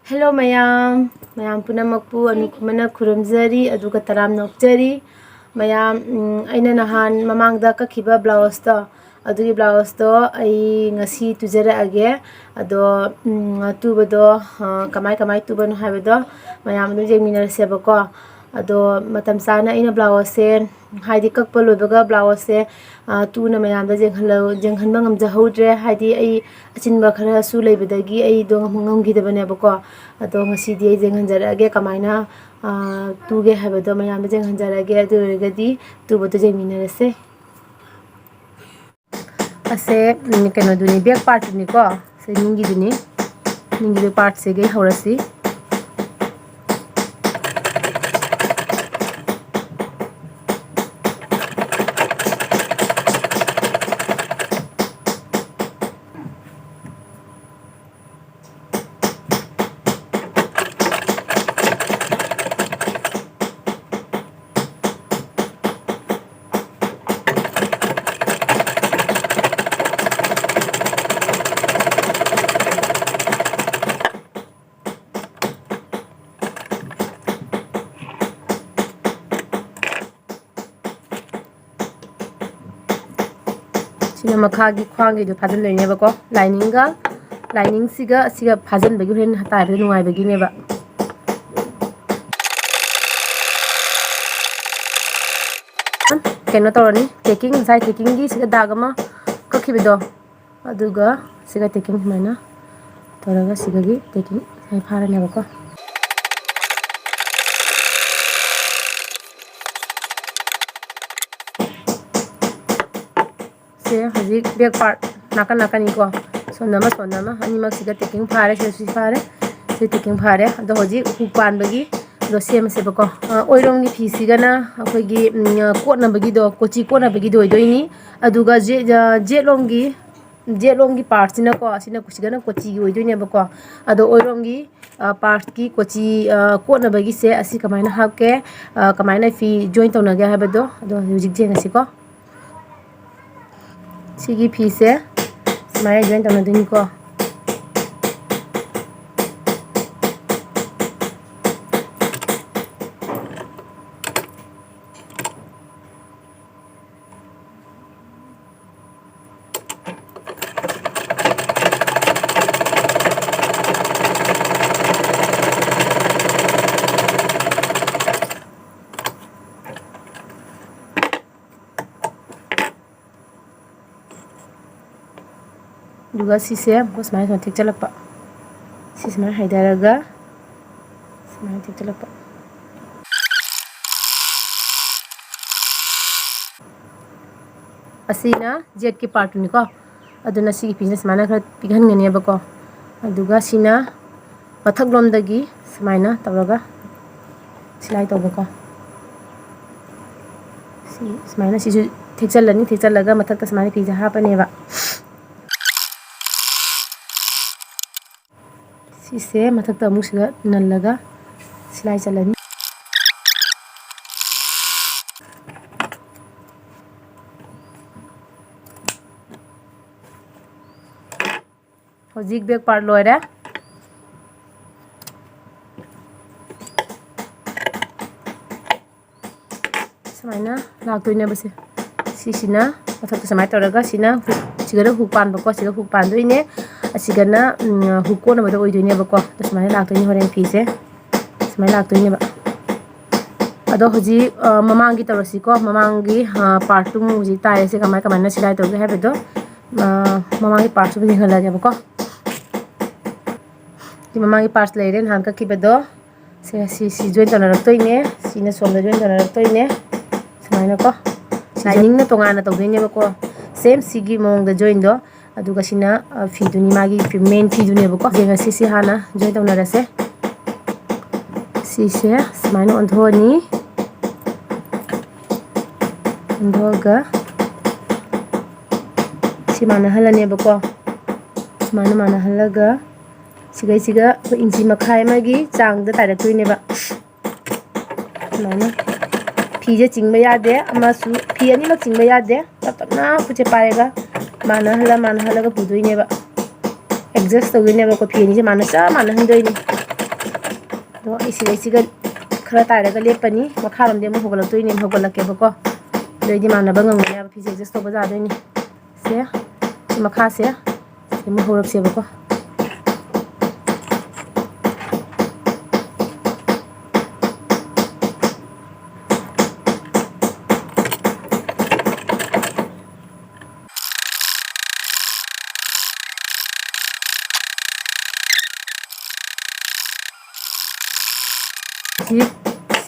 Hello mayam punamakpu anukumana khuramjari aduga taram nokjari mayam aina nahan mamangda kakhiba blouse to adugi blouse to ai ngasi tujara age ado tubado kamai tubano habado mayam du jengminar sebako ado matam sana ina blouse se haidi kakpa loibaga blouse se tuna mayam da jenghanba ngamjahudre haidi ai achinba khara su leibadagi ai do ngamgidabane bako ado ngasidi ai jenghanjarage kamaina tuge habado mayam da jenghanjarage adu regadi tubodo jengminarase ase keno duni back part ni ko se ningi duni part se ge horasi makagi khwangi do phajal lene ba ko lining siga phajal bagi hen hata re nuai bagi ne ba keno torani taking sai taking gi siga dagama kakhi bido aduga siga taking mana toraga siga gi taking sai phara ne ba ko Haji back part nakan ni ko sondama ani mak siga taking phare se phare se taking phare ado haji hupan bagi do sem se bako oirong gi phi siga na akoi gi kot na bagi do kochi kot na bagi do doini aduga je long gi part sina ko sina kusiga na kochi gi oidoi ne bako ado oirong gi part ki kochi kot na bagi se asi kamaina hapke kamaina fi join tona ga habado ado hujik je ngasi ko Sigi piece smile join tona duni ko juga sisi bos mai thon thik chalakpa sisi mai haidaraga mai thik chalakpa asina jet ki part ni ko aduna si business mana khar pighan ngane ba ko aduga sina mathak lom dagi smaina tawraga silai to ba ko si smaina si thik chalaga mathak ta smani pija ha pa ne ba Sise mathak ta musiga nalaga silai chalani hojik back part loira samaina laktoina base sisina mathak ta samai toraga sina sigara hupan bako siga hupan doine asigana hukona bada oidoine bako tasmane laktoini horen pise tasmane laktoini ba ado hoji mamangi tarasi ko mamangi part 2 hoji taire se kamai na silai toge habedo mamangi part 2 bi hala bako ki mamangi part leiren hanka kibedo si join tona raktoine sina somda join tona raktoine samaina ko lining na tongana togdoine bako same sigi mong da join do aduga sina fi duni magi main fi duni bako jenga sisi hana join tawna rase sisi smaino ondhoni ondhoga simana halane bako mana halaga siga inchi makhai magi chang da tare tuine ba mana फिजे चिंग यादे फी अनी चिंग यादे तपना पुचे पाएगा माना हला का पुदोइनेबा adjust तौइनेबा को फी अनी से माना चा माना हंदोइने ꯑꯗꯣ ꯑꯩ ꯁꯤꯒꯩꯁꯤꯒ ꯈꯔ ꯇꯥꯏꯔꯒ ꯂꯦꯞꯄꯅꯤ ꯃꯈꯥꯔꯣꯝꯗꯤ ꯑꯃꯨꯛ ꯍꯧꯒꯠꯂꯛꯇꯣꯏꯅꯦ ꯍꯧꯒꯠꯂꯛꯀꯦꯕꯀꯣ ꯑꯗꯨꯏꯗꯤ ꯃꯥꯟꯅꯕ ꯉꯝꯒꯅꯦꯕ ꯐꯤꯁꯦ ꯑꯦꯗꯖꯁ ꯇꯧꯕ ꯌꯥꯗꯣꯏꯅꯤ ꯁꯦ ꯁꯤ ꯃꯈꯥꯁꯦ ꯁꯤ ꯑꯃꯨꯛ ꯍꯧꯔꯛꯁꯦꯕꯀꯣ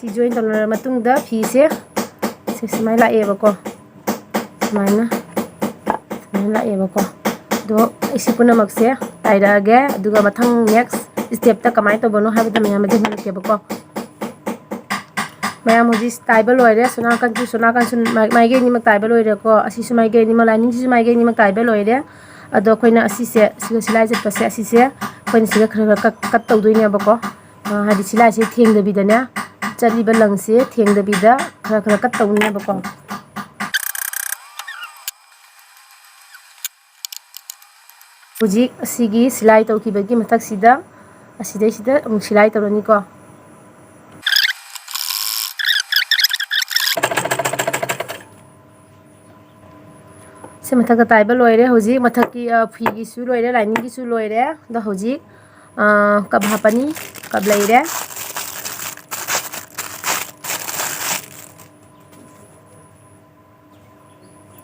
ꯁꯤ ꯖꯣꯏꯟ ꯇꯧꯅꯔꯕ ꯃꯇꯨꯡꯗ ꯐꯤꯁꯦ ꯁꯨꯃꯥꯏꯅ ꯂꯥꯛꯑꯦꯕꯀꯣ ꯁꯨꯃꯥꯏꯅ ꯂꯥꯛꯑꯦꯕꯀꯣ ꯑꯗꯣ ꯑꯩ ꯄꯨꯝꯅꯃꯛꯁꯦ ꯇꯥꯏꯔꯛꯑꯒꯦ ꯑꯗꯨꯒ ꯃꯊꯪ ꯅꯦꯛꯁ ꯁ꯭ꯇꯦꯞꯇ ꯀꯃꯥꯏꯅ ꯇꯧꯕꯅꯣ ꯍꯥꯏꯕꯗ ꯃꯌꯥꯝ ꯑꯗꯨ ꯍꯪꯉꯛꯀꯦꯕꯀꯣ ꯃꯌꯥꯝ ꯍꯧꯖꯤꯛ ꯇꯥꯏꯕ ꯂꯣꯏꯔꯦ ꯁꯣꯅꯥꯀꯟꯁꯨ ꯃꯥꯏꯀꯩ ꯑꯅꯤꯃꯛ ꯇꯥꯏꯕ ꯂꯣꯏꯔꯦꯀꯣ ꯑꯁꯤꯁꯨ ꯃꯥꯏꯀꯩ ꯑꯅꯤꯃꯛ ꯂꯥꯏꯅꯤꯡꯁꯤꯁꯨ ꯃꯥꯏꯀꯩ ꯑꯅꯤꯃꯛ ꯇꯥꯏꯕ ꯂꯣꯏꯔꯦ ꯑꯗꯣ ꯑꯩꯈꯣꯏꯅ ꯑꯁꯤꯁꯦ ꯁꯤꯒ ꯁꯤꯂꯥꯏ ꯆꯠꯄꯁꯦ ꯑꯁꯤꯁꯦ ꯑꯩꯈꯣꯏꯅ ꯁꯤꯒ ꯈꯔ ꯀꯠ ꯇꯧꯗꯣꯏꯅꯦꯕꯀꯣ ꯍꯥꯏꯗꯤ ꯁꯤꯂꯥꯏꯁꯦ ꯊꯦꯡꯗꯕꯤꯗꯅꯦ ꯆꯠꯂꯤꯕ ꯂꯪꯁꯦ ꯊꯦꯡꯗꯕꯤꯗ ꯈꯔ ꯀꯠ ꯇꯧꯅꯦꯕꯀꯣ ꯍꯧꯖꯤꯛ ꯑꯁꯤꯒꯤ ꯁꯤꯂꯥꯏ ꯇꯧꯈꯤꯕꯒꯤ ꯃꯊꯛꯁꯤꯗ ꯑꯁꯤꯗꯩꯁꯤꯗ ꯑꯃꯨꯛ ꯁꯤꯂꯥꯏ ꯇꯧꯔꯅꯤꯀꯣ ꯁꯤ ꯃꯊꯛꯇ ꯇꯥꯏꯕ ꯂꯣꯏꯔꯦ ꯍꯧꯖꯤꯛ ꯃꯊꯛꯀꯤ ꯐꯤꯒꯤꯁꯨ ꯂꯣꯏꯔꯦ ꯂꯥꯏꯅꯤꯡꯒꯤꯁꯨ ꯂꯣꯏꯔꯦ ꯑꯗꯣ ꯍꯧꯖꯤꯛ ꯀꯞ ꯍꯥꯞꯄꯅꯤ ꯀꯞ ꯂꯩꯔꯦ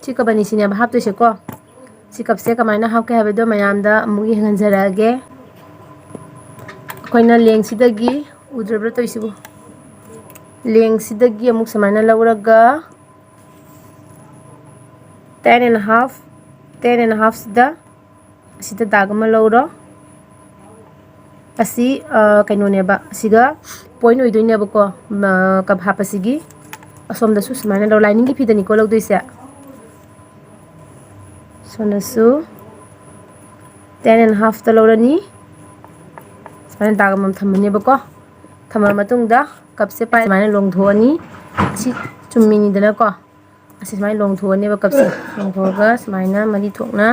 ꯁꯤ ꯀꯞ ꯑꯅꯤꯁꯤꯅꯦꯕ ꯍꯥꯞꯇꯣꯏꯁꯦꯀꯣ ꯁꯤ ꯀꯞꯁꯦ ꯀꯃꯥꯏꯅ ꯍꯥꯞꯀꯦ ꯍꯥꯏꯕꯗꯣ ꯃꯌꯥꯝꯗ ꯑꯃꯨꯛ ꯌꯦꯡꯍꯟꯖꯔꯛꯑꯒꯦ ꯑꯩꯈꯣꯏꯅ ꯂꯦꯡꯁꯤꯗꯒꯤ ꯎꯗ꯭ꯔꯕ꯭ꯔꯥ ꯇꯧꯏꯁꯤꯕꯨ ꯂꯦꯡꯁꯤꯗꯒꯤ ꯑꯃꯨꯛ ꯁꯨꯃꯥꯏꯅ ꯂꯧꯔꯒ 10.5 ꯁꯤꯗ ꯑꯁꯤꯗ ꯗꯥꯛ ꯑꯃ ꯂꯧꯔꯣ ꯑꯁꯤ ꯀꯩꯅꯣꯅꯦꯕ ꯑꯁꯤꯒ ꯄꯣꯏꯟ ꯑꯣꯏꯗꯣꯏꯅꯦꯕꯀꯣ ꯀꯞ ꯍꯥꯞꯄꯁꯤꯒꯤ ꯑꯁꯣꯝꯗꯁꯨ ꯁꯨꯃꯥꯏꯅ ꯂꯧ ꯂꯥꯏꯅꯤꯡꯒꯤ ꯐꯤꯗꯅꯤꯀꯣ ꯂꯧꯗꯣꯏꯁꯦ ꯁꯣꯝꯗꯁꯨ 10.5ꯇ ꯂꯧꯔꯅꯤ ꯁꯨꯃꯥꯏꯅ ꯗꯥꯛ ꯑꯃꯃꯝ ꯊꯝꯃꯅꯦꯕꯀꯣ ꯊꯝꯃ ꯃꯇꯨꯡꯗ ꯀꯞꯁꯦ ꯁꯨꯃꯥꯏꯅ ꯂꯣꯡꯊꯣꯛꯑꯅꯤ ꯑꯁꯤ ꯆꯨꯝꯃꯤꯅꯤꯗꯅꯀꯣ ꯑꯁꯤ ꯁꯨꯃꯥꯏꯅ ꯂꯣꯡꯊꯣꯛꯑꯅꯦꯕ ꯀꯞꯁꯦ ꯂꯣꯡꯊꯣꯛꯑꯒ ꯁꯨꯃꯥꯏꯅ ꯃꯔꯤ ꯊꯣꯛꯅ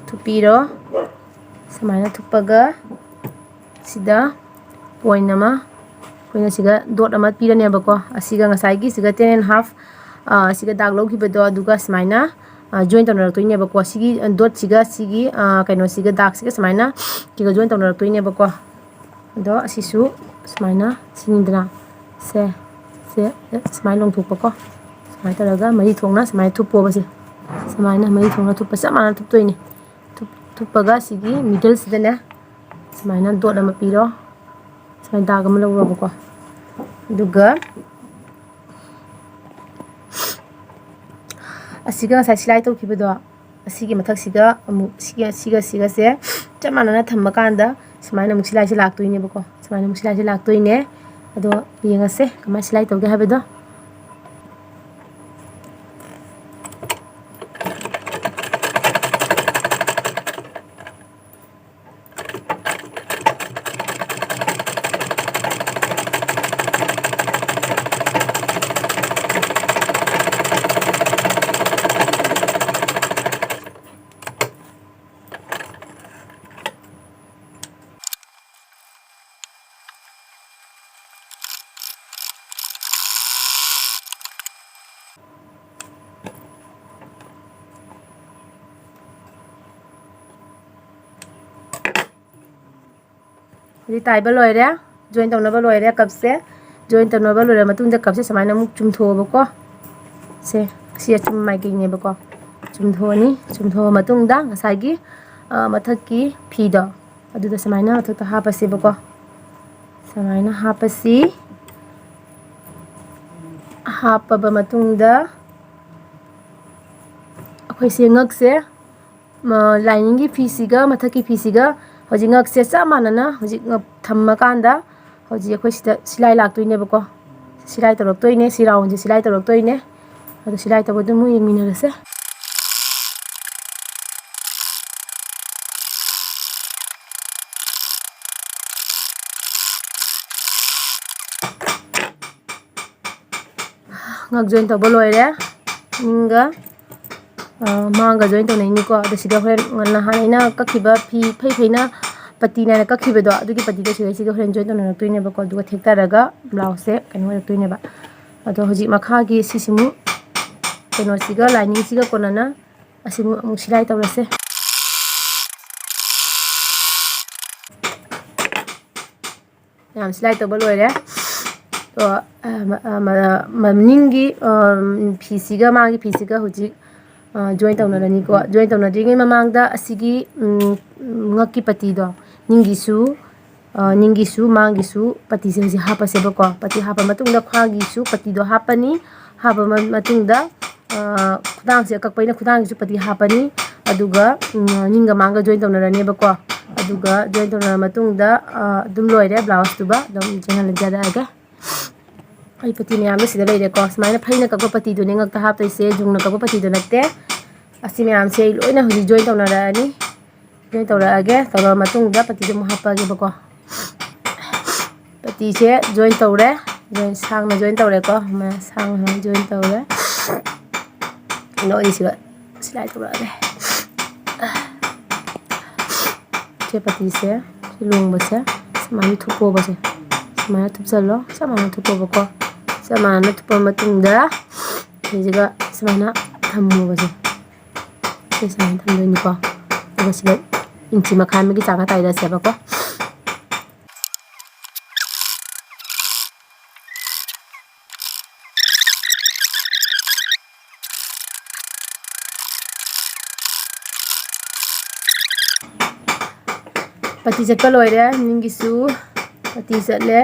ꯊꯨꯞꯄꯤꯔꯣ ꯁꯨꯃꯥꯏꯅ ꯊꯨꯞꯄꯒ ꯁꯤꯗ ꯄꯣꯏꯟ ꯑꯃ ꯑꯩꯈꯣꯏꯅ ꯁꯤꯒ ꯗꯣꯠ ꯑꯃ ꯄꯤꯔꯅꯦꯕꯀꯣ ꯑꯁꯤꯒ ꯉꯁꯥꯏꯒꯤ ꯁꯤꯒ 10.5 ꯁꯤꯒ ꯗꯥꯛ ꯂꯧꯈꯤꯕꯗꯣ ꯑꯗꯨꯒ ꯁꯨꯃꯥꯏꯅ ꯖꯣꯏꯟ ꯇꯧꯅꯔꯛꯇꯣꯏꯅꯦꯕꯀꯣ ꯁꯤꯒꯤ ꯗꯣꯠꯁꯤꯒ ꯁꯤꯒꯤ ꯀꯩꯅꯣꯁꯤꯒ ꯗꯥꯛꯁꯤꯒ ꯁꯨꯃꯥꯏꯅ ꯁꯤꯒ ꯖꯣꯏꯟ ꯇꯧꯅꯔꯛꯇꯣꯏꯅꯦꯕꯀꯣ ꯑꯗꯣ ꯑꯁꯤꯁꯨ ꯁꯨꯃꯥꯏꯅ ꯁꯤꯅꯤꯗꯅ ꯁꯦ ꯁꯨꯃꯥꯏꯅ ꯂꯣꯡꯊꯣꯛꯄꯀꯣ ꯁꯨꯃꯥꯏꯅ ꯇꯧꯔꯒ ꯃꯔꯤ ꯊꯣꯛꯅ ꯁꯨꯃꯥꯏꯅ ꯊꯨꯞꯄꯣꯕꯁꯦ ꯁꯨꯃꯥꯏꯅ ꯃꯔꯤ ꯊꯣꯛꯅ ꯊꯨꯞꯄ ꯆꯞ ꯃꯥꯟꯅꯅ ꯊꯨꯞꯇꯣꯏꯅꯦ ꯊꯨꯞꯄꯒ ꯁꯤꯒꯤ ꯃꯤꯗꯜꯁꯤꯗꯅꯦ ꯁꯨꯃꯥꯏꯅ ꯗꯣꯠ ꯑꯃ ꯄꯤꯔꯣ ꯁꯨꯃꯥꯏꯅ ꯗꯥꯛ ꯑꯃ ꯂꯧꯔꯣꯕꯀꯣ ꯑꯗꯨꯒ ꯑꯁꯤꯒ ꯉꯁꯥꯏ ꯁꯤꯂꯥꯏ ꯇꯧꯈꯤꯕꯗꯣ ꯑꯁꯤꯒꯤ ꯃꯊꯛꯁꯤꯒ ꯑꯃꯨꯛ ꯁꯤꯒꯁꯦ ꯆꯞ ꯃꯥꯟꯅꯅ ꯊꯝꯃꯀꯥꯟꯗ ꯁꯨꯃꯥꯏꯅ ꯑꯃꯨꯛ ꯁꯤꯂꯥꯏꯁꯦ ꯂꯥꯛꯇꯣꯏꯅꯦꯕꯀꯣ ꯁꯨꯃꯥꯏꯅ ꯑꯃꯨꯛ ꯁꯤꯂꯥꯏꯁꯦ ꯂꯥꯛꯇꯣꯏꯅꯦ ꯑꯗꯣ ꯌꯦꯡꯉꯁꯦ ꯀꯃꯥꯏꯅ ꯁꯤꯂꯥꯏ ꯇꯧꯒꯦ ꯍꯥꯏꯕꯗꯣ ꯍꯧꯖꯤꯛ ꯇꯥꯏꯕ ꯂꯣꯏꯔꯦ ꯖꯣꯏꯟ ꯇꯧꯅꯕ ꯂꯣꯏꯔꯦ ꯀꯞꯁꯦ ꯖꯣꯏꯟ ꯇꯧꯅꯕ ꯂꯣꯏꯔ ꯃꯇꯨꯡꯗ ꯀꯞꯁꯦ ꯁꯨꯃꯥꯏꯅ ꯑꯃꯨꯛ ꯆꯨꯝꯊꯣꯛꯑꯕꯀꯣ ꯁꯦ ꯑꯁꯤ ꯑꯆꯨꯝꯕ ꯃꯥꯏꯀꯩꯅꯦꯕꯀꯣ ꯆꯨꯝꯊꯣꯛꯑꯅꯤ ꯆꯨꯝꯊꯣꯛꯑ ꯃꯇꯨꯡꯗ ꯉꯁꯥꯏꯒꯤ ꯃꯊꯛꯀꯤ ꯐꯤꯗꯣ ꯑꯗꯨꯗ ꯁꯨꯃꯥꯏꯅ ꯃꯊꯛꯇ ꯍꯥꯞꯄꯁꯦꯕꯀꯣ ꯁꯨꯃꯥꯏꯅ ꯍꯥꯞꯄꯁꯤ ꯍꯥꯞꯄꯕ ꯃꯇꯨꯡꯗ ꯑꯩꯈꯣꯏꯁꯦ ꯉꯛꯁꯦ ꯂꯥꯏꯅꯤꯡꯒꯤ ꯐꯤꯁꯤꯒ ꯃꯊꯛꯀꯤ ꯐꯤꯁꯤꯒ ꯍꯧꯖꯤꯛ ꯉꯛꯁꯦ ꯆꯞ ꯃꯥꯟꯅꯅ ꯍꯧꯖꯤꯛ ꯊꯝꯃꯀꯥꯟꯗ ꯍꯧꯖꯤꯛ ꯑꯩꯈꯣই ꯁꯤꯗ ꯁꯤꯂꯥꯏ ꯂꯥꯛꯇꯣꯏꯅꯦꯕꯀꯣ ꯁꯤꯂꯥꯏ ꯇꯧꯔꯛꯇꯣꯏꯅꯦ ꯁꯤ ꯔꯥꯎꯟꯁꯦ ꯁꯤꯂꯥꯏ ꯇꯧꯔꯛꯇꯣꯏꯅꯦ ꯑꯗꯣ ꯁꯤꯂꯥꯏ ꯇꯧꯕꯗꯨ ꯑꯃꯨꯛ ꯌꯦꯡꯃꯤꯟꯅꯔꯁꯦ ꯉꯛ ꯖꯣꯏꯟ ꯇꯧꯕ ꯂꯣꯏꯔꯦ ꯅꯤꯡꯒ ꯃꯥꯡꯒ ꯖꯣꯏꯟ ꯇꯧꯅꯩꯅꯤꯀꯣ ꯑꯗꯣ ꯁꯤꯗ ꯍꯣꯔꯦꯟ ꯅꯍꯥꯟ ꯑꯩꯅ ꯀꯛꯈꯤꯕ ꯐꯤ ꯐꯩꯅ ꯄꯇꯤꯅ ꯀꯛꯈꯤꯕꯗꯣ ꯑꯗꯨꯒꯤ ꯄꯇꯤꯗꯣ ꯁꯤꯒ ꯍꯣꯔꯦꯟ ꯖꯣꯏꯟ ꯇꯧꯅꯔꯛꯇꯣꯏꯅꯦꯕꯀꯣ ꯑꯗꯨꯒ ꯊꯦꯛꯇꯔꯒ ꯕ꯭ꯂꯥꯎꯁꯁꯦ ꯀꯩꯅꯣ ꯑꯣꯏꯔꯛꯇꯣꯏꯅꯦꯕ ꯑꯗꯣ ꯍꯧꯖꯤꯛ ꯃꯈꯥꯒꯤ ꯁꯤꯁꯤꯃꯨꯛ ꯀꯩꯅꯣꯁꯤꯒ ꯂꯥꯏꯅꯤꯡꯁꯤꯒ ꯀꯣꯟꯅꯅ ꯑꯁꯤꯃꯨꯛ ꯑꯃꯨꯛ ꯁꯤꯂꯥꯏ ꯇꯧꯔꯁꯦ ꯌꯥꯝ ꯁꯤꯂꯥꯏ ꯇꯧꯕ ꯂꯣꯏꯔꯦ ꯃꯅꯤꯡꯒꯤ ꯐꯤꯁꯤꯒ ꯃꯥꯒꯤ ꯐꯤꯁꯤꯒ ꯍꯧꯖꯤꯛ ꯖꯣꯏꯟ ꯇꯧꯅꯔꯅꯤꯀꯣ ꯖꯣꯏꯟ ꯇꯧꯅꯗ꯭ꯔꯤꯉꯩ ꯃꯃꯥꯡꯗ ꯑꯁꯤꯒꯤ ꯉꯛꯀꯤ ꯄꯇꯤꯗꯣ ꯅꯤꯡꯒꯤꯁꯨ ꯃꯥꯡꯒꯤꯁꯨ ꯄꯇꯤꯁꯦ ꯍꯧꯖꯤꯛ ꯍꯥꯞꯄꯁꯦꯕꯀꯣ ꯄꯇꯤ ꯍꯥꯞꯄ ꯃꯇꯨꯡꯗ ꯈ꯭ꯋꯥꯡꯒꯤꯁꯨ ꯄꯇꯤꯗꯣ ꯍꯥꯞꯄꯅꯤ ꯍꯥꯞꯄ ꯃꯇꯨꯡꯗ ꯈꯨꯗꯥꯡꯁꯦ ꯀꯛꯄꯩꯅ ꯈꯨꯗꯥꯡꯒꯤꯁꯨ ꯄꯇꯤ ꯍꯥꯞꯄꯅꯤ ꯑꯗꯨꯒ ꯅꯤꯡꯒ ꯃꯥꯡꯒ ꯖꯣꯏꯟ ꯇꯧꯅꯔꯅꯦꯕꯀꯣ ꯑꯗꯨꯒ ꯖꯣꯏꯟ ꯇꯧꯅꯔ ꯃꯇꯨꯡꯗ ꯑꯗꯨꯝ ꯂꯣꯏꯔꯦ ꯕ꯭ꯂꯥꯎꯁꯇꯨꯒ ꯑꯗꯨꯝ ꯆꯦꯟꯍꯜꯂꯖꯔꯛꯑꯒꯦ ꯑꯩ ꯄꯇꯤ ꯃꯌꯥꯝꯗꯣ ꯁꯤꯗ ꯂꯩꯔꯦꯀꯣ ꯁꯨꯃꯥꯏꯅ ꯐꯩꯅ ꯀꯛꯄ ꯄꯇꯤꯗꯨꯅꯦ ꯉꯛꯇ ꯍꯥꯞꯇꯣꯏꯁꯦ ꯖꯨꯡꯅ ꯀꯛꯄ ꯄꯇꯤꯗꯨ ꯅꯠꯇꯦ ꯑꯁꯤ ꯃꯌꯥꯝꯁꯦ ꯑꯩ ꯂꯣꯏꯅ ꯍꯧꯖꯤꯛ ꯖꯣꯏꯟ ꯇꯧꯅꯔꯛꯑꯅꯤ ꯖꯣꯏꯟ ꯇꯧꯔꯛꯑꯒꯦ ꯇꯧꯔꯛꯑ ꯃꯇꯨꯡꯗ ꯄꯇꯤꯗꯨ ꯑꯃꯨꯛ ꯍꯥꯞꯄꯛꯑꯒꯦꯕꯀꯣ ꯄꯇꯤꯁꯦ ꯖꯣꯏꯟ ꯇꯧꯔꯦ ꯁꯥꯡꯅ ꯖꯣꯏꯟ ꯇꯧꯔꯦꯀꯣ ꯁꯥꯡꯅ ꯖꯣꯏꯟ ꯇꯧꯔꯦ ꯅꯣꯏꯁꯤꯒ ꯁꯤꯂꯥꯏ ꯇꯧꯔꯛꯑꯒꯦ ꯁꯦ ꯄꯇꯤꯁꯦ ꯁꯤ ꯂꯣꯡꯕꯁꯦ ꯁꯨꯃꯥꯏꯅ ꯊꯨꯞꯄꯣꯕꯁꯦ ꯁꯨꯃꯥꯏꯅ ꯊꯨꯞꯆꯜꯂꯣ ꯆꯞ ꯃꯥꯟꯅ ꯊꯨꯞꯄꯣꯕꯀꯣ ꯆꯞ ꯃꯥꯟꯅꯅ ꯊꯨꯞꯄ ꯃꯇꯨꯡꯗ ꯁꯤꯁꯤꯒ ꯁꯨꯃꯥꯏꯅ ꯊꯝꯃꯣꯕꯁꯦ ꯁꯨꯃꯥꯏꯅ ꯊꯝꯗꯣꯏꯅꯤꯀꯣ ꯑꯗꯨꯒ ꯁꯤꯗ ꯏꯟꯆꯤ ꯃꯈꯥꯏ ꯑꯃꯒꯤ ꯆꯥꯡ ꯇꯥꯏꯔꯁꯦꯕꯀꯣ ꯄꯇꯤ ꯆꯠꯄ ꯂꯣꯏꯔꯦ ꯅꯤꯡꯒꯤꯁꯨ ꯄꯇꯤ ꯆꯠꯂꯦ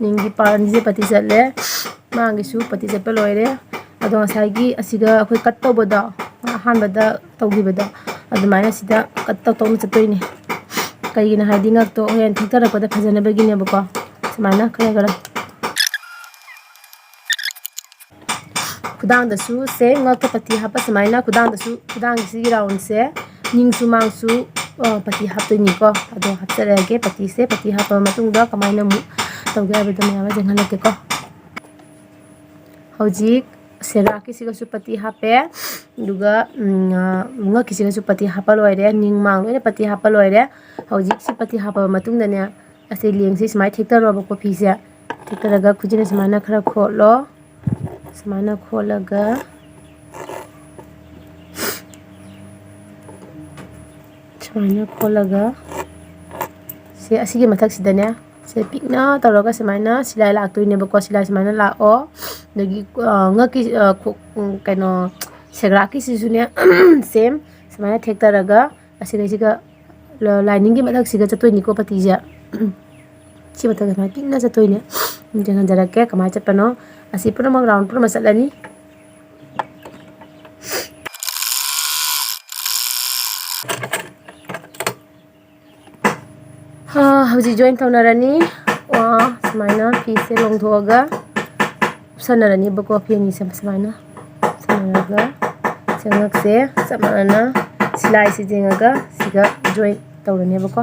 ꯅꯤꯡꯒꯤ ꯄꯥꯟꯁꯦ ꯄꯇꯤ ꯆꯠꯂꯦ ꯃꯥꯡꯒꯤꯁꯨ ꯄꯇꯤ ꯆꯠꯄ ꯂꯣꯏꯔꯦ ꯑꯗꯣ ꯉꯁꯥꯏꯒꯤ ꯑꯁꯤꯒ ꯑꯩꯈꯣই ꯀꯠ ꯇꯧꯕꯗꯣ ꯑꯍꯥꯟꯕꯗ ꯇꯧꯈꯤꯕꯗꯣ ꯑꯗꯨꯃꯥꯏꯅ ꯁꯤꯗ ꯀꯠ ꯇꯧꯅ ꯆꯠꯇꯣꯏꯅꯦ ꯀꯩꯒꯤꯅꯣ ꯍꯥꯏꯗꯤ ꯉꯛꯇꯣ ꯍꯣꯔꯦꯟ ꯊꯦꯛꯇꯔꯛꯄꯗ ꯐꯖꯅꯕꯒꯤꯅꯦꯕꯀꯣ ꯁꯨꯃꯥꯏꯅ ꯈꯔ ꯈꯨꯗꯥꯡꯗꯁꯨ ꯁꯦꯝ ꯉꯛꯇ ꯄꯇꯤ ꯍꯥꯞꯄ ꯁꯨꯃꯥꯏꯅ ꯈꯨꯗꯥꯡꯗꯁꯨ ꯈꯨꯗꯥꯡꯒꯤꯁꯤꯒꯤ ꯔꯥꯎꯟꯁꯦ ꯅꯤꯡꯁꯨ ꯃꯥꯡꯁꯨ ꯄꯇꯤ ꯍꯥꯞꯇꯣꯏꯅꯤꯀꯣ ꯑꯗꯣ ꯍꯥꯞꯆꯔꯛꯑꯒꯦ ꯄꯇꯤꯁꯦ ꯄꯇꯤ ꯍꯥꯞꯄ ꯃꯇꯨꯡꯗ ꯀꯃꯥꯏꯅ ꯑꯃꯨꯛ ꯇꯧꯒꯦ ꯍꯥꯏꯕꯗꯣ ꯃꯌꯥꯝ ꯑꯃ ꯌꯦꯡꯍꯜꯂꯛꯀꯦꯀꯣ ꯍꯧꯖꯤꯛ ꯁꯦꯒ꯭ꯔꯥꯛꯀꯤꯁꯤꯒꯁꯨ ꯄꯇꯤ ꯍꯥꯞꯄꯦ ꯑꯗꯨꯒ ꯉꯛꯀꯤꯁꯤꯒꯁꯨ ꯄꯇꯤ ꯍꯥꯞꯄ ꯂꯣꯏꯔꯦ ꯅꯤꯡ ꯃꯥꯡ ꯂꯣꯏꯅ ꯄꯇꯤ ꯍꯥꯞꯄ ꯂꯣꯏꯔꯦ ꯍꯧꯖꯤꯛ ꯁꯤ ꯄꯇꯤ ꯍꯥꯞꯄ ꯃꯇꯨꯡꯗꯅꯦ ꯑꯁꯤ ꯂꯦꯡꯁꯤ ꯁꯨꯃꯥꯏꯅ ꯊꯦꯛꯇꯔꯣꯕꯀꯣ ꯐꯤꯁꯦ ꯊꯦꯛꯇꯔꯒ ꯈꯨꯖꯤꯟꯅ ꯁꯨꯃꯥꯏꯅ ꯈꯔ ꯈꯣꯠꯂꯣ ꯁꯨꯃꯥꯏꯅ ꯈꯣꯠꯂꯒ ꯁꯤ ꯑꯁꯤꯒꯤ ꯃꯊꯛꯁꯤꯗꯅꯦ ꯁꯤ ꯄꯤꯛꯅ ꯇꯧꯔꯒ ꯁꯨꯃꯥꯏꯅ ꯁꯤꯂꯥꯏ ꯂꯥꯛꯇꯣꯏꯅꯦꯕꯀꯣ ꯁꯤꯂꯥꯏ ꯁꯨꯃꯥꯏꯅ ꯂꯥꯛꯑꯣ ꯑꯗꯒꯤ ꯉꯛꯀꯤ ꯀꯩꯅꯣ ꯁꯦꯒ꯭ꯔꯥꯛꯀꯤꯁꯤꯁꯨꯅꯦ ꯁꯦꯝ ꯁꯨꯃꯥꯏꯅ ꯊꯦꯛꯇꯔꯒ ꯑꯁꯤꯒꯩꯁꯤꯒ ꯂꯥꯏꯅꯤꯡꯒꯤ ꯃꯊꯛꯁꯤꯒ ꯆꯠꯇꯣꯏꯅꯤꯀꯣ ꯄꯇꯤꯁꯦ ꯁꯤ ꯃꯊꯛꯇ ꯁꯨꯃꯥꯏꯅ ꯄꯤꯛꯅ ꯆꯠꯇꯣꯏꯅꯦ ꯌꯦꯡꯍꯟꯖꯔꯛꯀꯦ ꯀꯃꯥꯏꯅ ꯆꯠꯄꯅꯣ ꯑꯁꯤ ꯄꯨꯝꯅꯃꯛ ꯔꯥꯎꯟ ꯄꯨꯝꯅꯃꯛ ꯆꯠꯂꯅꯤ ꯍꯧꯖꯤꯛ ꯖꯣꯏꯟ ꯇꯧꯅꯔꯅꯤ ꯁꯨꯃꯥꯏꯅ ꯐꯤꯁꯦ ꯂꯣꯡꯊꯣꯛꯑꯒ ꯎꯞꯁꯟꯅꯔꯅꯤꯕꯀꯣ ꯐꯤ ꯑꯅꯤꯁꯦ ꯁꯨꯃꯥꯏꯅ ꯎꯞꯁꯟꯅꯔꯒ ꯉꯛꯁꯦ ꯆꯞ ꯃꯥꯟꯅꯅ ꯁꯤꯂꯥꯏꯁꯤ ꯌꯦꯡꯉꯒ ꯁꯤꯒ ꯖꯣꯏꯟ ꯇꯧꯔꯅꯦꯕꯀꯣ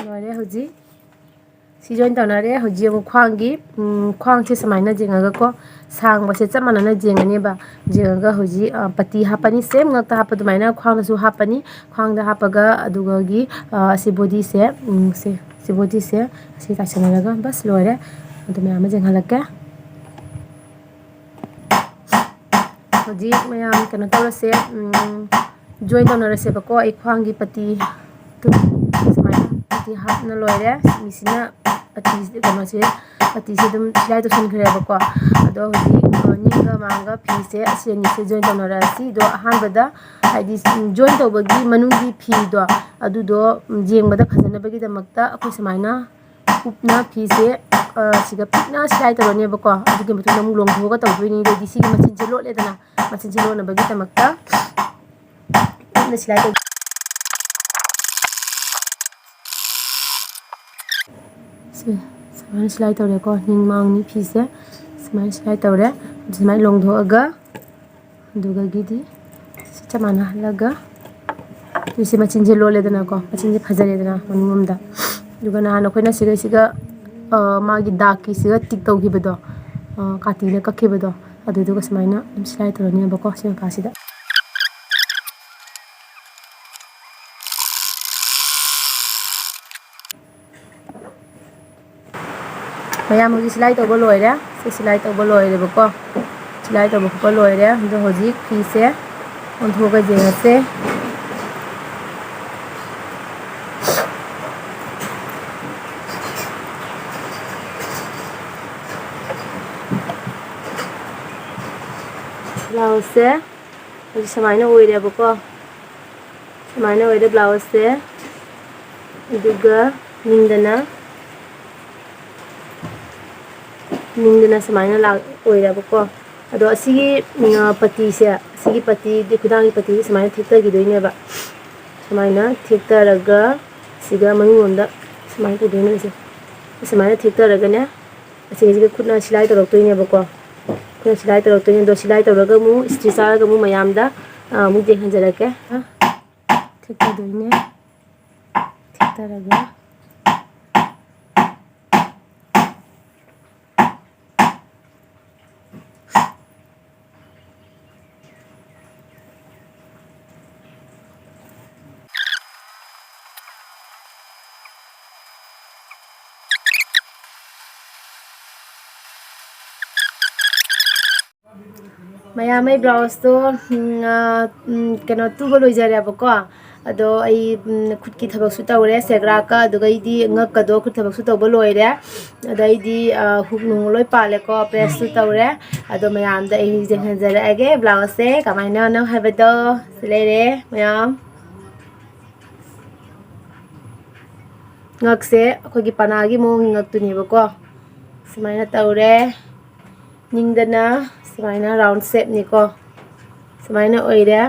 ꯂꯣꯏꯔꯦ ꯍꯧꯖꯤꯛ ꯁꯤ ꯖꯣꯏꯟ ꯇꯧꯅꯔꯦ ꯍꯧꯖꯤꯛ ꯑꯃꯨꯛ ꯈ꯭ꯋꯥꯡꯁꯦ ꯁꯨꯃꯥꯏꯅ ꯌꯦꯡꯉꯒꯀꯣ ꯁꯥꯡꯕꯁꯦ ꯆꯞ ꯃꯥꯟꯅꯅ ꯌꯦꯡꯉꯅꯦꯕ ꯌꯦꯡꯉꯒ ꯍꯧꯖꯤꯛ ꯄꯇꯤ ꯍꯥꯞꯄꯅꯤ ꯁꯦꯝ ꯉꯛꯇ ꯍꯥꯞꯄ ꯑꯗꯨꯃꯥꯏꯅ ꯈ꯭ꯋꯥꯡꯗꯁꯨ ꯍꯥꯞꯄꯅꯤ ꯈ꯭ꯋꯥꯡꯗ ꯍꯥꯞꯄꯒ ꯑꯗꯨꯒꯤ ꯑꯁꯤ ꯕꯣꯗꯤꯁꯦ ꯁꯤ ꯕꯣꯗꯤꯁꯦ ꯑꯁꯤ ꯇꯥꯏꯁꯟꯅꯔꯒ ꯕꯁ ꯂꯣꯏꯔꯦ ꯑꯗꯨ ꯃꯌꯥꯝ ꯑꯃ ꯌꯦꯡꯍꯜꯂꯛꯀꯦ ꯍꯧꯖꯤꯛ ꯃꯌꯥꯝ ꯀꯩꯅꯣ ꯇꯧꯔꯁꯦ ꯖꯣꯏꯟ ꯇꯧꯅꯔꯁꯦꯕꯀꯣ ꯑꯩ ꯈ꯭ꯋꯥꯡꯒꯤ ꯄꯇꯤ ꯁꯨꯃꯥꯏꯅ ꯄꯇꯤ ꯍꯥꯞꯅ ꯂꯣꯏꯔꯦ ꯃꯤꯁꯤꯅ ꯀꯩꯅꯣꯁꯦ ꯄꯇꯤꯁꯦ ꯑꯗꯨꯝ ꯁꯤꯂꯥꯏ ꯇꯧꯁꯟꯈ꯭ꯔꯦꯕꯀꯣ ꯑꯗꯣ ꯍꯧꯖꯤꯛ ꯅꯤꯡꯒ ꯃꯥꯡꯒ ꯐꯤꯁꯦ ꯑꯁꯤ ꯑꯅꯤꯁꯦ ꯖꯣꯏꯟ ꯇꯧꯅꯔꯛꯑꯁꯤ ꯑꯗꯣ ꯑꯍꯥꯟꯕꯗ ꯍꯥꯏꯗꯤ ꯖꯣꯏꯟ ꯇꯧꯕꯒꯤ ꯃꯅꯨꯡꯒꯤ ꯐꯤꯗꯣ ꯑꯗꯨꯗꯣ ꯌꯦꯡꯕꯗ ꯐꯖꯅꯕꯒꯤꯗꯃꯛꯇ ꯑꯩꯈꯣꯏ ꯁꯨꯃꯥꯏꯅ ꯀꯨꯞꯅ ꯐꯤꯁꯦ ꯁꯤꯒ ꯄꯤꯛꯅ ꯁꯤꯂꯥꯏ ꯇꯧꯔꯅꯦꯕꯀꯣ ꯑꯗꯨꯒꯤ ꯃꯇꯨꯡꯗ ꯑꯃꯨꯛ ꯂꯣꯡꯊꯣꯛꯑꯒ ꯇꯧꯗꯣꯏꯅꯤ ꯑꯗꯩꯗꯤ ꯁꯤꯒꯤ ꯃꯆꯤꯟꯁꯦ ꯂꯣꯠꯂꯦꯗꯅ ꯃꯆꯤꯟꯁꯦ ꯂꯣꯠꯅꯕꯒꯤꯗꯃꯛꯇ ꯀꯨꯞꯅ ꯁꯤꯂꯥꯏ ꯇꯧ ꯁꯨꯃꯥꯏꯅ ꯁꯤꯂꯥꯏ ꯇꯧꯔꯦꯀꯣ ꯅꯤꯡ ꯃꯥꯡꯅꯤ ꯐꯤꯁꯦ ꯁꯨꯃꯥꯏꯅ ꯁꯤꯂꯥꯏ ꯇꯧꯔꯦ ꯁꯨꯃꯥꯏꯅ ꯂꯣꯡꯊꯣꯛꯑꯒ ꯑꯗꯨꯒꯗꯤ ꯆꯞ ꯃꯥꯟꯅꯍꯜꯂꯒ ꯁꯤ ꯃꯆꯤꯟꯁꯦ ꯂꯣꯜꯂꯦꯗꯅꯀꯣ ꯃꯆꯤꯟꯁꯦ ꯐꯖꯔꯦꯗꯅ ꯃꯅꯨꯡꯂꯣꯝꯗ ꯑꯗꯨꯒ ꯅꯍꯥꯟ ꯑꯩꯈꯣꯏꯅ ꯁꯤꯒ ꯃꯥꯒꯤ ꯗꯥꯛꯀꯤꯁꯤꯒ ꯇꯤꯛ ꯇꯧꯈꯤꯕꯗꯣ ꯀꯥꯇꯤꯅ ꯀꯛꯈꯤꯕꯗꯣ ꯑꯗꯨꯗꯨꯒ ꯁꯨꯃꯥꯏꯅ ꯑꯗꯨꯝ ꯁꯤꯂꯥꯏ ꯇꯧꯔꯅꯦꯕꯀꯣ ꯁꯤ ꯃꯄꯥꯁꯤꯗ ꯃꯌꯥꯝ ꯍꯧꯖꯤꯛ ꯁꯤꯂꯥꯏ ꯇꯧꯕ ꯂꯣꯏꯔꯦ ꯁꯤ ꯁꯤꯂꯥꯏ ꯇꯧꯕ ꯂꯣꯏꯔꯦꯕꯀꯣ ꯁꯤꯂꯥꯏ ꯇꯧꯕ ꯈꯣꯠꯄ ꯂꯣꯏꯔꯦ ꯑꯗꯣ ꯍꯧꯖꯤꯛ ꯐꯤꯁꯦ ꯑꯣꯟꯊꯣꯛꯑꯒ ꯌꯦꯡꯉꯁꯦ ꯕ꯭ꯂꯥꯎꯁꯁꯦ ꯍꯧꯖꯤꯛ ꯁꯨꯃꯥꯏꯅ ꯑꯣꯏꯔꯦꯕꯀꯣ ꯁꯨꯃꯥꯏꯅ ꯑꯣꯏꯔꯦ ꯕ꯭ꯂꯥꯎꯁꯁꯦ ꯑꯗꯨꯒ ꯅꯤꯡꯗꯅ ꯁꯨꯃꯥꯏꯅ ꯑꯣꯏꯔꯦꯕꯀꯣ ꯑꯗꯣ ꯑꯁꯤꯒꯤ ꯄꯇꯤꯁꯦ ꯑꯁꯤꯒꯤ ꯄꯇꯤꯗꯤ ꯈꯨꯗꯥꯡꯒꯤ ꯄꯇꯤꯁꯦ ꯁꯨꯃꯥꯏꯅ ꯊꯦꯛꯇꯈꯤꯗꯣꯏꯅꯦꯕ ꯁꯨꯃꯥꯏꯅ ꯊꯦꯛꯇꯔꯒ ꯁꯤꯒ ꯃꯅꯨꯡꯂꯣꯝꯗ ꯁꯨꯃꯥꯏꯅ ꯇꯧꯗꯣꯏꯅꯦ ꯁꯨꯃꯥꯏꯅ ꯊꯦꯛꯇꯔꯒꯅꯦ ꯑꯁꯤꯒꯤꯁꯤꯒ ꯈꯨꯠꯅ ꯁꯤꯂꯥꯏ ꯇꯧꯔꯛꯇꯣꯏꯅꯦꯕꯀꯣ ꯈꯨꯠꯅ ꯁꯤꯂꯥꯏ ꯇꯧꯔꯛꯇꯣꯏꯅꯦ ꯑꯗꯣ ꯁꯤꯂꯥꯏ ꯇꯧꯔꯒ ꯑꯃꯨꯛ ꯏꯁꯇꯤꯆ ꯆꯥꯔꯒ ꯑꯃꯨꯛ ꯃꯌꯥꯝꯗ ꯑꯃꯨꯛ ꯌꯦꯡꯍꯟꯖꯔꯛꯀꯦ ꯊꯦꯛꯇꯗꯣꯏꯅꯦ ꯊꯦꯛꯇꯔꯒ ꯃꯌꯥꯝ ꯑꯩ ꯕ꯭ꯂꯥꯎꯁꯇꯣ ꯀꯩꯅꯣ ꯇꯨꯕ ꯂꯣꯏꯖꯔꯦꯕꯀꯣ ꯑꯗꯣ ꯑꯩ ꯈꯨꯠꯀꯤ ꯊꯕꯛꯁꯨ ꯇꯧꯔꯦ ꯁꯦꯒ꯭ꯔꯥꯛꯀ ꯑꯗꯨꯒ ꯑꯩꯗꯤ ꯉꯛꯀꯗꯣ ꯈꯨꯠ ꯊꯕꯛꯁꯨ ꯇꯧꯕ ꯂꯣꯏꯔꯦ ꯑꯗꯩꯗꯤ ꯍꯨꯛ ꯅꯨꯡ ꯂꯣꯏ ꯄꯥꯜꯂꯦꯀꯣ ꯄ꯭ꯔꯦꯁꯁꯨ ꯇꯧꯔꯦ ꯑꯗꯣ ꯃꯌꯥꯝꯗ ꯑꯩ ꯌꯦꯡꯍꯟꯖꯔꯛꯑꯒꯦ ꯕ꯭ꯂꯥꯎꯁꯁꯦ ꯀꯃꯥꯏꯅꯅꯣ ꯍꯥꯏꯕꯗꯣ ꯁꯤ ꯂꯩꯔꯦ ꯃꯌꯥꯝ ꯉꯛꯁꯦ ꯑꯩꯈꯣꯏꯒꯤ ꯄꯅꯥꯒꯤ ꯃꯑꯣꯡꯒꯤ ꯉꯛꯇꯨꯅꯦꯕꯀꯣ ꯁꯨꯃꯥꯏꯅ ꯇꯧꯔꯦ ꯅꯤꯡꯗꯅ ꯁꯨꯃꯥꯏꯅ ꯔꯥꯎꯟ ꯁꯦꯞꯅꯤꯀꯣ ꯁꯨꯃꯥꯏꯅ ꯑꯣꯏꯔꯦ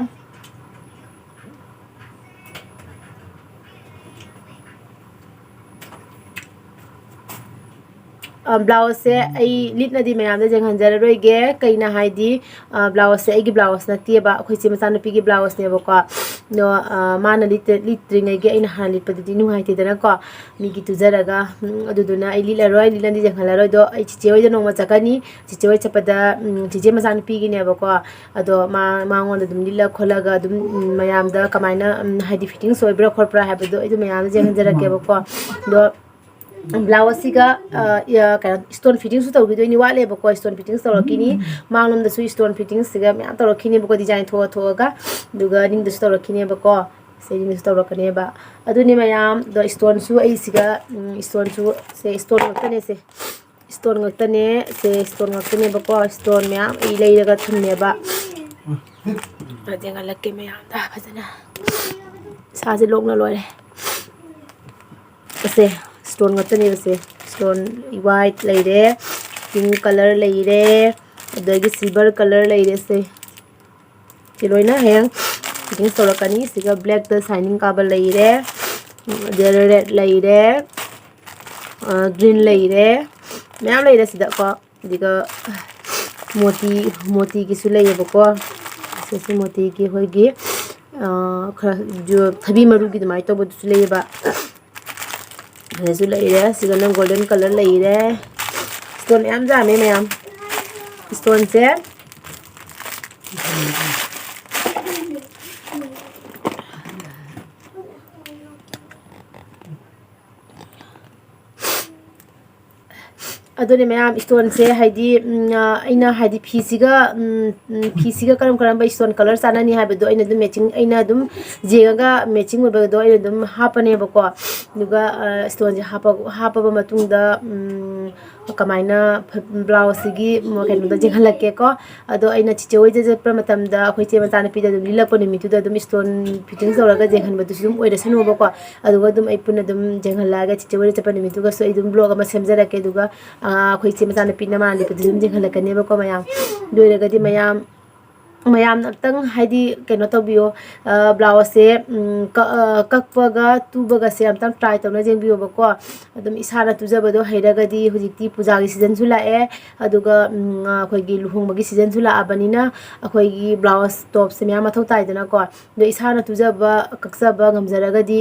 ꯕ꯭ꯂꯥꯎꯁꯁꯦ ꯑꯩ ꯂꯤꯠꯅꯗꯤ ꯃꯌꯥꯝꯗ ꯌꯦꯡꯍꯟꯖꯔꯔꯣꯏꯒꯦ ꯀꯩꯅ ꯍꯥꯏꯗꯤ ꯕ꯭ꯂꯥꯎꯁꯁꯦ ꯑꯩꯒꯤ ꯕ꯭ꯂꯥꯎꯁ ꯅꯠꯇꯦꯕ ꯑꯩꯈꯣꯏ ꯏꯆꯦ ꯃꯆꯥꯅꯨꯄꯤꯒꯤ ꯕ꯭ꯂꯥꯎꯁꯅꯦꯕꯀꯣ ꯑꯗꯣ ꯃꯥꯅ ꯂꯤꯠꯇ꯭ꯔꯤꯉꯩꯒꯤ ꯑꯩꯅ ꯍꯥꯟꯅ ꯂꯤꯠꯄꯗꯨꯗꯤ ꯅꯨꯡꯉꯥꯏꯇꯦꯗꯅꯀꯣ ꯃꯤꯒꯤ ꯇꯨꯖꯔꯒ ꯑꯗꯨꯗꯨꯅ ꯑꯩ ꯂꯤꯠꯂꯗꯤ ꯌꯦꯡꯍꯜꯂꯔꯣꯏ ꯑꯗꯣ ꯑꯩ ꯆꯤꯆꯦ ꯍꯣꯏꯗ ꯅꯣꯡꯃ ꯆꯠꯀꯅꯤ ꯆꯤꯆꯦ ꯍꯣꯏ ꯆꯠꯄꯗ ꯆꯤꯆꯦ ꯃꯆꯥꯅꯨꯄꯤꯒꯤꯅꯦꯕꯀꯣ ꯑꯗꯣ ꯃꯉꯣꯟꯗ ꯑꯗꯨꯝ ꯂꯤꯠꯂ ꯈꯣꯠꯂꯒ ꯑꯗꯨꯝ ꯃꯌꯥꯝꯗ ꯀꯃꯥꯏꯅ ꯍꯥꯏꯗꯤ ꯐꯤꯠꯇꯤꯡꯁ ꯑꯣꯏꯕ꯭ꯔꯥ ꯈꯣꯠꯄ꯭ꯔꯥ ꯍꯥꯏꯕꯗꯣ ꯑꯩꯗꯣ ꯃꯌꯥꯝꯗ ꯌꯦꯡꯍꯟꯖꯔꯛꯀꯦꯕꯀꯣ ꯑꯗꯣ ꯕ꯭ꯂꯥꯎꯁꯁꯤꯒ ꯀꯩꯅꯣ ꯏꯁꯇꯣꯟ ꯐꯤꯠꯇꯤꯡꯁꯨ ꯇꯧꯈꯤꯗꯣꯏꯅꯤ ꯋꯥꯠꯂꯦꯕꯀꯣ ꯏꯁꯇꯣꯟ ꯐꯤꯠꯇꯤꯡꯁ ꯇꯧꯔꯛꯈꯤꯅꯤ ꯃꯥꯡꯂꯣꯝꯗꯁꯨ ꯏꯁꯇꯣꯟ ꯐꯤꯠꯇꯤꯡꯁꯤꯒ ꯃꯌꯥꯝ ꯇꯧꯔꯛꯈꯤꯅꯦꯕꯀꯣ ꯗꯤꯖꯥꯏꯟ ꯊꯣꯛꯑꯒ ꯑꯗꯨꯒ ꯅꯤꯡꯗꯁꯨ ꯇꯧꯔꯛꯈꯤꯅꯦꯕꯀꯣ ꯁꯦꯔꯤꯡꯗꯁꯨ ꯇꯧꯔꯛꯀꯅꯦꯕ ꯑꯗꯨꯅꯤ ꯃꯌꯥꯝ ꯑꯗꯣ ꯏꯁꯇꯣꯟꯁꯨ ꯑꯩꯁꯤꯒ ꯏꯁꯇꯣꯟꯁꯨ ꯁꯦ ꯏꯁꯇꯣꯟ ꯉꯥꯛꯇꯅꯦ ꯁꯦ ꯏꯁꯇꯣꯟ ꯉꯥꯛꯇꯅꯦ ꯁꯦ ꯏꯁꯇꯣꯟ ꯉꯥꯛꯇꯅꯦꯕꯀꯣ ꯏꯁꯇꯣꯟ ꯃꯌꯥꯝ ꯑꯩ ꯂꯩꯔꯒ ꯊꯝꯃꯦꯕ ꯌꯦꯡꯍꯜꯂꯛꯀꯦ ꯃꯌꯥꯝꯗ ꯐꯖꯅ ꯏꯁꯥꯁꯦ ꯂꯣꯛꯅ ꯂꯣꯏꯔꯦ ꯁꯦ ꯏꯁꯇꯣꯟ ꯉꯥꯛꯇꯅꯦꯕ ꯁꯦ ꯏꯁꯇꯣꯟ ꯋꯥꯏꯠ ꯂꯩꯔꯦ ꯄꯤꯡ ꯀꯂꯔ ꯂꯩꯔꯦ ꯑꯗꯒꯤ ꯁꯤꯜꯚꯔ ꯀꯂꯔ ꯂꯩꯔꯦ ꯁꯤ ꯂꯣꯏꯅ ꯍꯌꯦꯡ ꯐꯤꯠꯇꯤꯡꯁ ꯇꯧꯔꯛꯀꯅꯤ ꯁꯤꯒ ꯕ꯭ꯂꯦꯛꯇ ꯁꯥꯏꯅꯤꯡ ꯀꯥꯕ ꯂꯩꯔꯦ ꯔꯦꯠ ꯂꯩꯔꯦ ꯒ꯭ꯔꯤꯟ ꯂꯩꯔꯦ ꯃꯌꯥꯝ ꯂꯩꯔꯦ ꯁꯤꯗꯀꯣ ꯑꯗꯨꯒ ꯃꯣꯇꯤꯒꯤꯁꯨ ꯂꯩꯌꯦꯕꯀꯣ ꯁꯤꯁꯤ ꯃꯣꯇꯤꯒꯤ ꯑꯩꯈꯣꯏꯒꯤ ꯈꯔ ꯊꯕꯤ ꯃꯔꯨꯒꯤ ꯑꯗꯨꯃꯥꯏꯅ ꯇꯧꯕꯗꯨꯁꯨ ꯂꯩꯌꯦꯕ ꯑꯗꯨꯁꯨ ꯂꯩꯔꯦ ꯁꯤꯒꯅ ꯒꯣꯜꯗꯟ ꯀꯂꯔ ꯂꯩꯔꯦ ꯏꯁꯇꯣꯟ ꯌꯥꯝ ꯌꯥꯝꯃꯦ ꯃꯌꯥꯝ ꯏꯁꯇꯣꯟꯁꯦ ꯑꯗꯨꯅꯦ ꯃꯌꯥꯝ ꯏꯁꯇꯣꯟꯁꯦ ꯍꯥꯏꯗꯤ ꯑꯩꯅ ꯍꯥꯏꯗꯤ ꯐꯤꯁꯤꯒ ꯀꯔꯝꯕ ꯏꯁꯇꯣꯟ ꯀꯂꯔ ꯆꯥꯅꯅꯤ ꯍꯥꯏꯕꯗꯣ ꯑꯩꯅ ꯑꯗꯨꯝ ꯌꯦꯡꯉꯒ ꯃꯦꯆꯤꯡ ꯑꯣꯏꯕꯗꯣ ꯑꯩꯅ ꯑꯗꯨꯝ ꯍꯥꯞꯄꯅꯦꯕꯀꯣ ꯑꯗꯨꯒ ꯏꯁꯇꯣꯟꯁꯦ ꯍꯥꯞꯄꯕ ꯃꯇꯨꯡꯗ ꯀꯃꯥꯏꯅ ꯕ꯭ꯂꯥꯎꯁꯁꯤꯒꯤ ꯀꯩꯅꯣꯗ ꯌꯦꯡꯍꯜꯂꯛꯀꯦꯀꯣ ꯑꯗꯣ ꯑꯩꯅ ꯆꯤꯆꯦ ꯍꯣꯏꯗ ꯆꯠꯄ ꯃꯇꯝꯗ ꯑꯩꯈꯣꯏ ꯆꯦ ꯃꯆꯥꯅꯨꯄꯤꯗ ꯑꯗꯨꯝ ꯂꯤꯠꯂꯛꯄ ꯅꯨꯃꯤꯠꯇꯨꯗ ꯑꯗꯨꯝ ꯏꯁꯇꯣꯟ ꯐꯤꯠꯇꯤꯡ ꯇꯧꯔꯒ ꯌꯦꯡꯍꯟꯕꯗꯨꯁꯨ ꯑꯗꯨꯝ ꯑꯣꯏꯔꯁꯅꯨꯕꯀꯣ ꯑꯗꯨꯒ ꯑꯗꯨꯝ ꯑꯩ ꯄꯨꯟꯅ ꯑꯗꯨꯝ ꯌꯦꯡꯍꯜꯂꯛꯑꯒ ꯆꯤꯆꯦ ꯍꯣꯏꯗ ꯆꯠꯄ ꯅꯨꯃꯤꯠꯇꯨꯒꯁꯨ ꯑꯩ ꯑꯗꯨꯝ ꯕ꯭ꯂꯣꯛ ꯑꯃ ꯁꯦꯝꯖꯔꯛꯀꯦ ꯑꯗꯨꯒ ꯑꯩꯈꯣꯏ ꯏꯆꯦ ꯃꯆꯥꯅꯨꯄꯤꯅ ꯃꯥꯅ ꯂꯤꯠꯄꯗꯨꯁꯨ ꯑꯗꯨꯝ ꯌꯦꯡꯍꯜꯂꯛꯀꯅꯦꯕꯀꯣ ꯃꯌꯥꯝ ꯂꯣꯏꯔꯒꯗꯤ ꯃꯌꯥꯝ mayam naptang haidi keno tobiyo blouse se kakpaga tubaga se amtang try tawna jengbiyo bako adum isana tujabado hairagadi hujikti puja gi season su lae aduga akoigi luhung gi season su la abanina akoigi blouse top se myam mathau taidana ko do isana tujaba kaksaba ngamjaragadi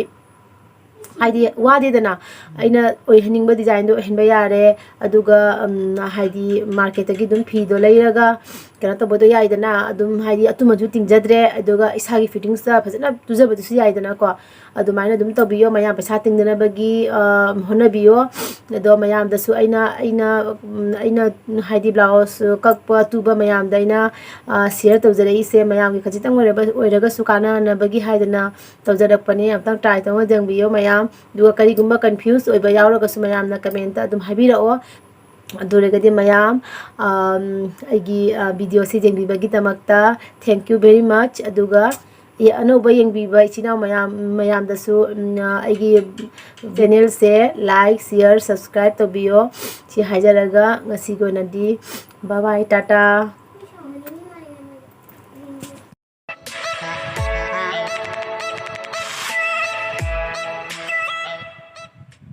haidi wadidana aina oihaninga design do henba yare aduga haidi market gi dum phi do leiraga kena to bodo yaidana adum haidi atuma ju tingjadre aduga isagi fittings ta phajana tujabadu su yaidana ko adumaina dum to biyo mayam paisa tingdana bagi hona biyo do mayam da su aina haidi blouse kakpa tuba mayam da aina share tawjare ise mayam gi khajitang oiraga su kana na bagi haidana tawjarak pani amtang try taw jang biyo mayam duga kari gumba confused oiba yauraga su mayam na comment ta adum habirao aduragadi mayam aigi video se jengbibagi tamakta thank you very much aduga anoba yengbiba ichina mayam da su aigi channel se like share subscribe to biyo si hajaraga ngasi go nadi bye bye tata